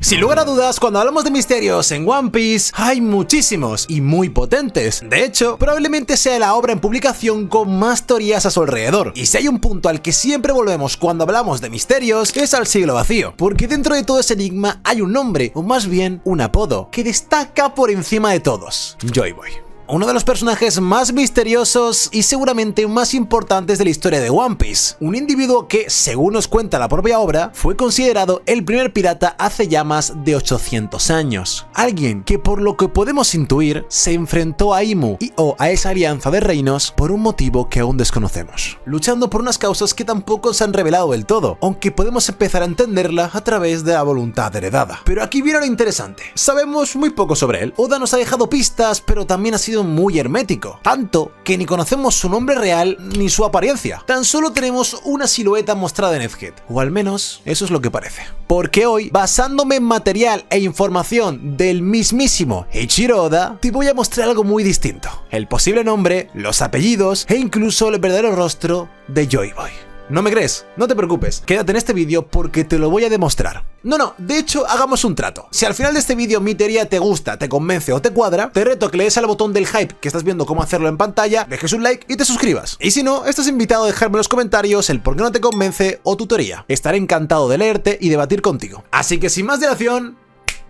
Sin lugar a dudas, cuando hablamos de misterios en One Piece, hay muchísimos y muy potentes. De hecho, probablemente sea la obra en publicación con más teorías a su alrededor. Y si hay un punto al que siempre volvemos cuando hablamos de misterios, es al siglo vacío. Porque dentro de todo ese enigma hay un nombre, o más bien un apodo, que destaca por encima de todos: Joy Boy. Uno de los personajes más misteriosos y seguramente más importantes de la historia de One Piece. Un individuo que, según nos cuenta la propia obra, fue considerado el primer pirata hace ya más de 800 años. Alguien que, por lo que podemos intuir, se enfrentó a Imu o a esa alianza de reinos por un motivo que aún desconocemos. Luchando por unas causas que tampoco se han revelado del todo, aunque podemos empezar a entenderla a través de la voluntad heredada. Pero aquí viene lo interesante. Sabemos muy poco sobre él. Oda nos ha dejado pistas, pero también ha sido muy hermético, tanto que ni conocemos su nombre real ni su apariencia. Tan solo tenemos una silueta mostrada en Egghead, o al menos eso es lo que parece. Porque hoy, basándome en material e información del mismísimo Eiichiro Oda, te voy a mostrar algo muy distinto: el posible nombre, los apellidos e incluso el verdadero rostro de Joy Boy. ¿No me crees? No te preocupes, quédate en este vídeo porque te lo voy a demostrar. No, de hecho, hagamos un trato. Si al final de este vídeo mi teoría te gusta, te convence o te cuadra, te reto a que le des al botón del hype que estás viendo cómo hacerlo en pantalla, dejes un like y te suscribas. Y si no, estás invitado a dejarme en los comentarios el por qué no te convence o tu teoría. Estaré encantado de leerte y debatir contigo. Así que sin más dilación,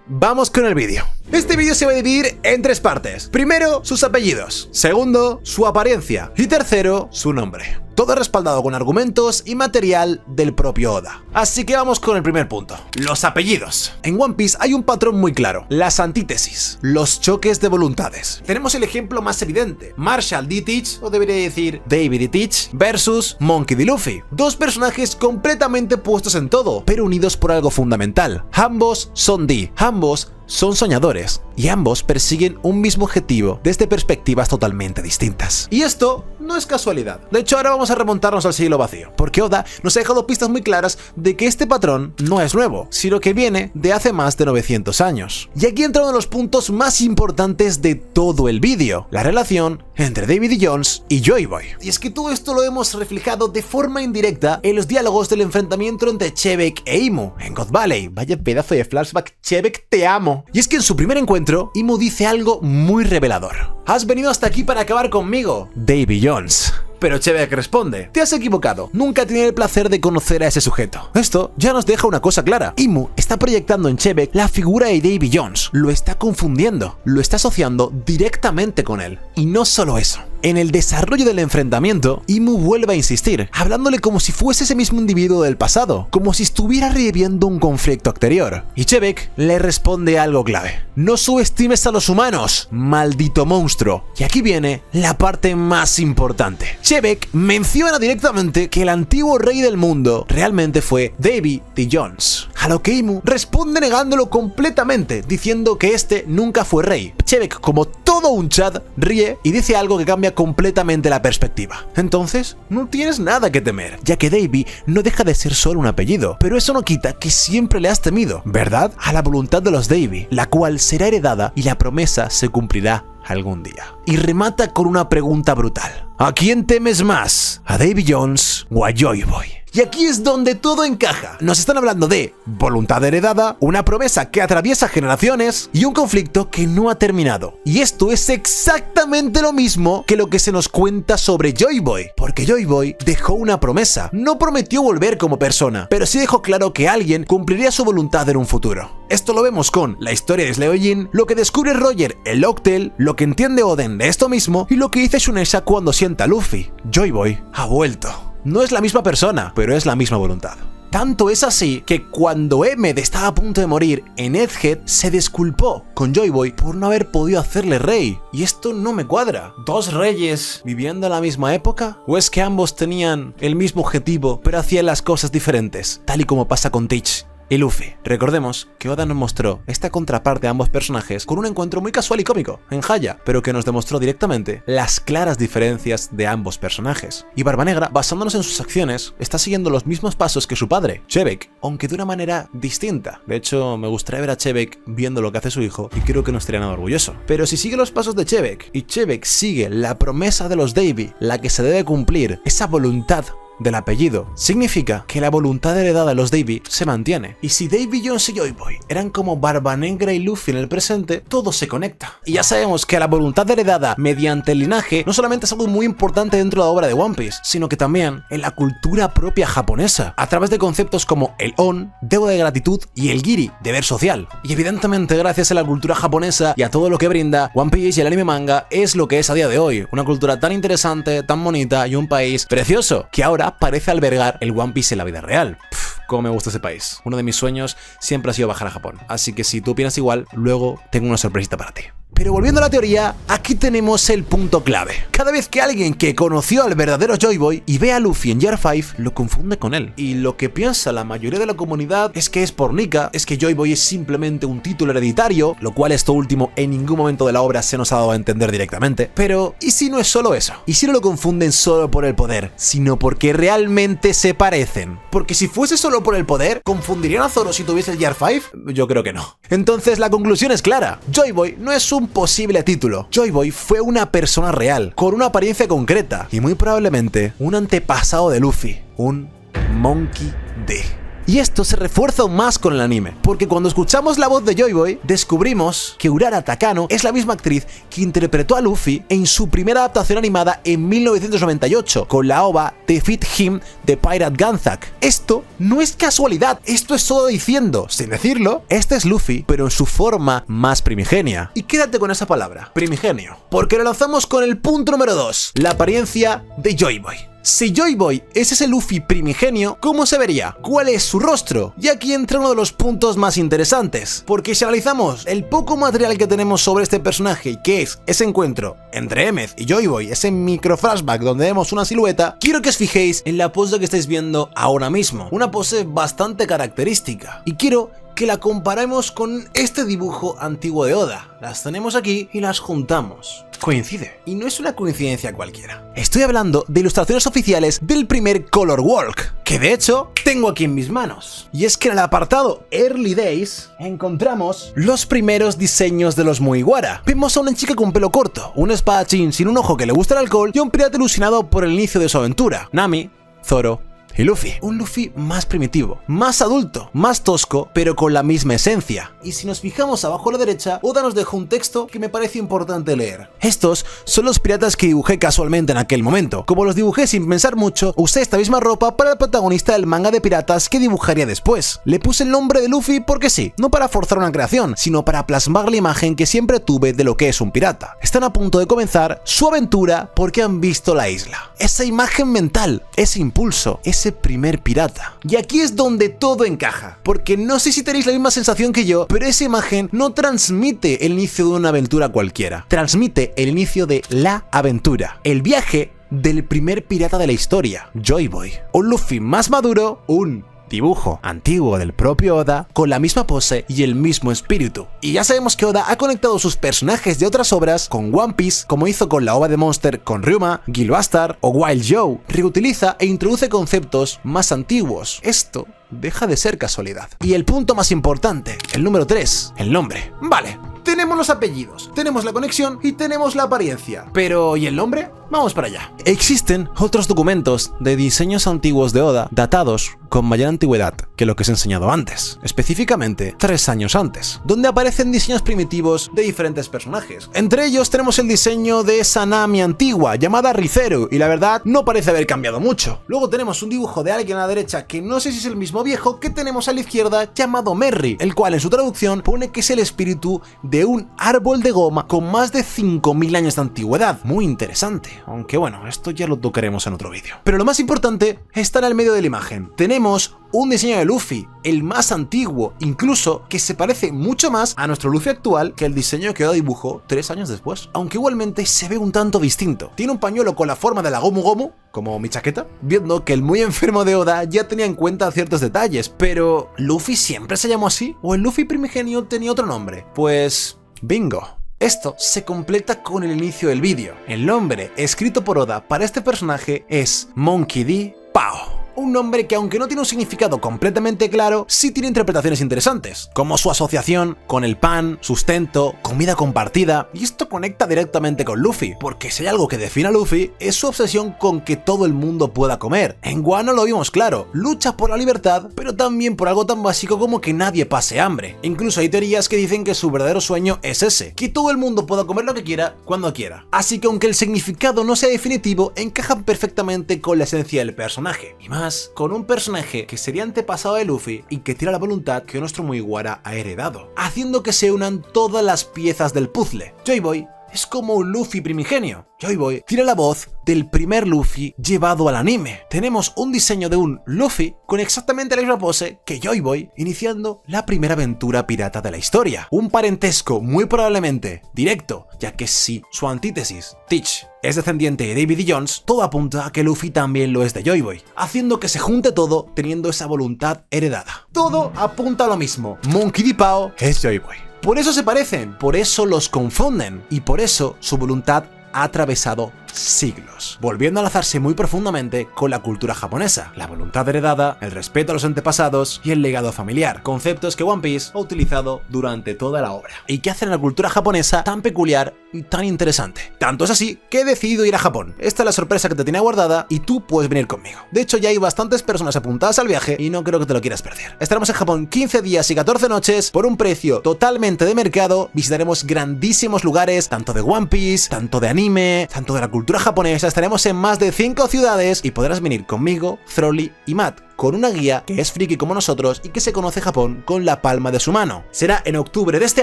vamos con el vídeo. Este vídeo se va a dividir en tres partes. Primero, sus apellidos. Segundo, su apariencia. Y tercero, su nombre. Todo respaldado con argumentos y material del propio Oda. Así que vamos con el primer punto: los apellidos. En One Piece hay un patrón muy claro: las antítesis, los choques de voluntades. Tenemos el ejemplo más evidente: Marshall D. Teach, o debería decir David D. Teach, versus Monkey D. Luffy. Dos personajes completamente opuestos en todo, pero unidos por algo fundamental: ambos son D, ambos son soñadores y ambos persiguen un mismo objetivo desde perspectivas totalmente distintas. Y esto no es casualidad. De hecho, ahora vamos a remontarnos al siglo vacío, porque Oda nos ha dejado pistas muy claras de que este patrón no es nuevo, sino que viene de hace más de 900 años. Y aquí entra uno de los puntos más importantes de todo el vídeo: la relación entre Davy D. Jones y Joy Boy. Y es que todo esto lo hemos reflejado de forma indirecta en los diálogos del enfrentamiento entre Chebek e Imu en God Valley. Vaya pedazo de flashback, Chebek, te amo. Y es que en su primer encuentro, Imu dice algo muy revelador: ¿has venido hasta aquí para acabar conmigo, Davy Jones? Pero Chebek responde: te has equivocado, nunca tenía el placer de conocer a ese sujeto. Esto ya nos deja una cosa clara: Imu está proyectando en Chebek la figura de Davy Jones, lo está confundiendo, lo está asociando directamente con él. Y no solo eso. En el desarrollo del enfrentamiento, Imu vuelve a insistir, hablándole como si fuese ese mismo individuo del pasado, como si estuviera reviviendo un conflicto anterior. Y Chebek le responde algo clave: no subestimes a los humanos, maldito monstruo. Y aquí viene la parte más importante. Chebek menciona directamente que el antiguo rey del mundo realmente fue Davy D. Jones, a lo que Imu responde negándolo completamente, diciendo que este nunca fue rey. Chebek, como todo un Chad, ríe y dice algo que cambia completamente la perspectiva. Entonces, no tienes nada que temer, ya que Davy no deja de ser solo un apellido, pero eso no quita que siempre le has temido, ¿verdad?, a la voluntad de los Davy, la cual será heredada y la promesa se cumplirá algún día. Y remata con una pregunta brutal: ¿a quién temes más? ¿A Davy Jones o a Joy Boy? Y aquí es donde todo encaja. Nos están hablando de voluntad heredada, una promesa que atraviesa generaciones y un conflicto que no ha terminado. Y esto es exactamente lo mismo que lo que se nos cuenta sobre Joy Boy, porque Joy Boy dejó una promesa. No prometió volver como persona, pero sí dejó claro que alguien cumpliría su voluntad en un futuro. Esto lo vemos con la historia de Sleojin, lo que descubre Roger en Locktail, lo que entiende Oden de esto mismo y lo que dice Shueisha cuando sienta a Luffy. Joy Boy ha vuelto. No es la misma persona, pero es la misma voluntad. Tanto es así que cuando Emmet estaba a punto de morir en Egghead, se disculpó con Joy Boy por no haber podido hacerle rey. Y esto no me cuadra. ¿Dos reyes viviendo en la misma época? ¿O es que ambos tenían el mismo objetivo, pero hacían las cosas diferentes, tal y como pasa con Teach y Luffy? Recordemos que Oda nos mostró esta contraparte de ambos personajes con un encuentro muy casual y cómico en Haya, pero que nos demostró directamente las claras diferencias de ambos personajes. Y Barba Negra, basándonos en sus acciones, está siguiendo los mismos pasos que su padre, Chebek, aunque de una manera distinta. De hecho, me gustaría ver a Chebek viendo lo que hace su hijo y creo que no estaría nada orgulloso. Pero si sigue los pasos de Chebek y Chebek sigue la promesa de los Davy, la que se debe cumplir, esa voluntad del apellido significa que la voluntad heredada de los Davy se mantiene. Y si Davy Jones y Joy Boy eran como Barba Negra y Luffy en el presente, todo se conecta. Y ya sabemos que la voluntad heredada mediante el linaje no solamente es algo muy importante dentro de la obra de One Piece, sino que también en la cultura propia japonesa, a través de conceptos como el on, deuda de gratitud, y el giri, deber social. Y evidentemente gracias a la cultura japonesa y a todo lo que brinda, One Piece y el anime manga es lo que es a día de hoy. Una cultura tan interesante, tan bonita y un país precioso que ahora parece albergar el One Piece en la vida real. Cómo me gusta ese país. Uno de mis sueños siempre ha sido bajar a Japón. Así que si tú opinas igual, luego tengo una sorpresita para ti. Pero volviendo a la teoría, aquí tenemos el punto clave. Cada vez que alguien que conoció al verdadero Joy Boy y ve a Luffy en Year 5, lo confunde con él. Y lo que piensa la mayoría de la comunidad es que es por Nika, es que Joy Boy es simplemente un título hereditario, lo cual esto último en ningún momento de la obra se nos ha dado a entender directamente. Pero, ¿y si no es solo eso? ¿Y si no lo confunden solo por el poder, sino porque realmente se parecen? Porque si fuese solo por el poder, ¿confundirían a Zoro si tuviese el Year 5? Yo creo que no. Entonces la conclusión es clara. Joy Boy no es un posible título. Joy Boy fue una persona real, con una apariencia concreta y muy probablemente un antepasado de Luffy, un Monkey D. Y esto se refuerza aún más con el anime, porque cuando escuchamos la voz de Joy Boy, descubrimos que Urara Takano es la misma actriz que interpretó a Luffy en su primera adaptación animada en 1998, con la OVA Defeat Him de Pirate Ganzak. Esto no es casualidad, esto es solo diciendo, sin decirlo, este es Luffy, pero en su forma más primigenia. Y quédate con esa palabra, primigenio, porque lo lanzamos con el punto número 2, la apariencia de Joy Boy. Si Joy Boy es ese Luffy primigenio, ¿cómo se vería? ¿Cuál es su rostro? Y aquí entra uno de los puntos más interesantes, porque si analizamos el poco material que tenemos sobre este personaje, que es ese encuentro entre Emmet y Joy Boy, ese micro flashback donde vemos una silueta, quiero que os fijéis en la pose que estáis viendo ahora mismo, una pose bastante característica, y quiero que la comparemos con este dibujo antiguo de Oda. Las tenemos aquí y las juntamos. Coincide. Y no es una coincidencia cualquiera. Estoy hablando de ilustraciones oficiales del primer Color Walk, que de hecho tengo aquí en mis manos. Y es que en el apartado Early Days encontramos los primeros diseños de los Mugiwara. Vemos a una chica con pelo corto, un espadachín sin un ojo que le gusta el alcohol y un pirata ilusionado por el inicio de su aventura. Nami, Zoro y Luffy. Un Luffy más primitivo, más adulto, más tosco, pero con la misma esencia. Y si nos fijamos abajo a la derecha, Oda nos dejó un texto que me parece importante leer. Estos son los piratas que dibujé casualmente en aquel momento. Como los dibujé sin pensar mucho, usé esta misma ropa para el protagonista del manga de piratas que dibujaría después. Le puse el nombre de Luffy porque sí, no para forzar una creación, sino para plasmar la imagen que siempre tuve de lo que es un pirata. Están a punto de comenzar su aventura porque han visto la isla. Esa imagen mental, ese impulso, ese primer pirata. Y aquí es donde todo encaja, porque no sé si tenéis la misma sensación que yo, pero esa imagen no transmite el inicio de una aventura cualquiera, transmite el inicio de la aventura, el viaje del primer pirata de la historia, Joy Boy. Un Luffy más maduro, un dibujo antiguo del propio Oda con la misma pose y el mismo espíritu. Y ya sabemos que Oda ha conectado sus personajes de otras obras con One Piece, como hizo con la OVA de Monster con Ryuma, Gil Bastard o Wild Joe. Reutiliza e introduce conceptos más antiguos. Esto deja de ser casualidad. Y el punto más importante, el número 3, el nombre. Vale, tenemos los apellidos, tenemos la conexión y tenemos la apariencia. Pero, ¿y el nombre? Vamos para allá. Existen otros documentos de diseños antiguos de Oda datados con mayor antigüedad que lo que os he enseñado antes, específicamente 3 años antes, donde aparecen diseños primitivos de diferentes personajes. Entre ellos tenemos el diseño de esa Nami antigua llamada Rizeru, y la verdad no parece haber cambiado mucho. Luego tenemos un dibujo de alguien a la derecha que no sé si es el mismo viejo que tenemos a la izquierda llamado Merry, el cual en su traducción pone que es el espíritu de un árbol de goma con más de 5000 años de antigüedad. Muy interesante, aunque bueno, esto ya lo tocaremos en otro vídeo. Pero lo más importante está en el medio de la imagen. Tenemos un diseño de Luffy, el más antiguo, incluso que se parece mucho más a nuestro Luffy actual que el diseño que Oda dibujó 3 años después, aunque igualmente se ve un tanto distinto. Tiene un pañuelo con la forma de la Gomu Gomu, como mi chaqueta, viendo que el muy enfermo de Oda ya tenía en cuenta ciertos detalles, pero ¿Luffy siempre se llamó así? ¿O el Luffy primigenio tenía otro nombre? Pues bingo. Esto se completa con el inicio del vídeo. El nombre escrito por Oda para este personaje es Monkey D. Pao. Un nombre que, aunque no tiene un significado completamente claro, sí tiene interpretaciones interesantes, como su asociación con el pan, sustento, comida compartida, y esto conecta directamente con Luffy, porque si hay algo que define a Luffy es su obsesión con que todo el mundo pueda comer. En Wano lo vimos claro, lucha por la libertad, pero también por algo tan básico como que nadie pase hambre. Incluso hay teorías que dicen que su verdadero sueño es ese, que todo el mundo pueda comer lo que quiera, cuando quiera. Así que aunque el significado no sea definitivo, encajan perfectamente con la esencia del personaje, y más con un personaje que sería antepasado de Luffy y que tiene la voluntad que nuestro Mugiwara ha heredado, haciendo que se unan todas las piezas del puzzle. Joy Boy es como un Luffy primigenio. Joy Boy tiene la voz del primer Luffy llevado al anime. Tenemos un diseño de un Luffy con exactamente la misma pose que Joy Boy iniciando la primera aventura pirata de la historia. Un parentesco muy probablemente directo, ya que si su antítesis, Teach, es descendiente de Davy Jones, todo apunta a que Luffy también lo es de Joy Boy, haciendo que se junte todo teniendo esa voluntad heredada. Todo apunta a lo mismo. Monkey D. Pao es Joy Boy. Por eso se parecen, por eso los confunden y por eso su voluntad ha atravesado siglos, volviendo a enlazarse muy profundamente con la cultura japonesa, la voluntad heredada, el respeto a los antepasados y el legado familiar, conceptos que One Piece ha utilizado durante toda la obra y que hacen a la cultura japonesa tan peculiar y tan interesante. Tanto es así que he decidido ir a Japón. Esta es la sorpresa que te tenía guardada y tú puedes venir conmigo. De hecho, ya hay bastantes personas apuntadas al viaje y no creo que te lo quieras perder. Estaremos en Japón 15 días y 14 noches por un precio totalmente de mercado. Visitaremos grandísimos lugares, tanto de One Piece, tanto de anime, tanto de la cultura japonesa. Estaremos en más de 5 ciudades y podrás venir conmigo, Zrolly y Matt, con una guía que es friki como nosotros y que se conoce Japón con la palma de su mano. Será en octubre de este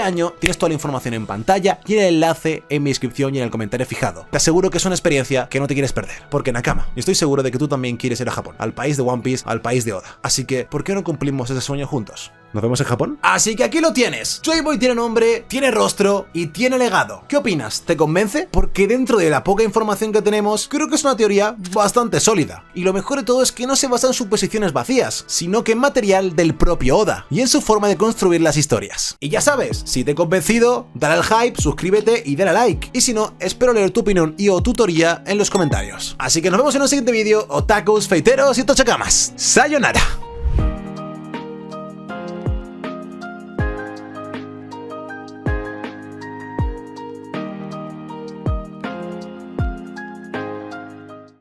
año, tienes toda la información en pantalla y el enlace en mi descripción y en el comentario fijado. Te aseguro que es una experiencia que no te quieres perder, porque Nakama, y estoy seguro de que tú también quieres ir a Japón, al país de One Piece, al país de Oda. Así que, ¿por qué no cumplimos ese sueño juntos? ¿Nos vemos en Japón? Así que aquí lo tienes. Joy Boy tiene nombre, tiene rostro y tiene legado. ¿Qué opinas? ¿Te convence? Porque dentro de la poca información que tenemos, creo que es una teoría bastante sólida. Y lo mejor de todo es que no se basa en suposiciones vacías, sino que en material del propio Oda y en su forma de construir las historias. Y ya sabes, si te he convencido, dale al hype, suscríbete y dale a like. Y si no, espero leer tu opinión y o tu teoría en los comentarios. Así que nos vemos en un siguiente vídeo, otakus, feiteros y tochakamas. ¡Sayonara!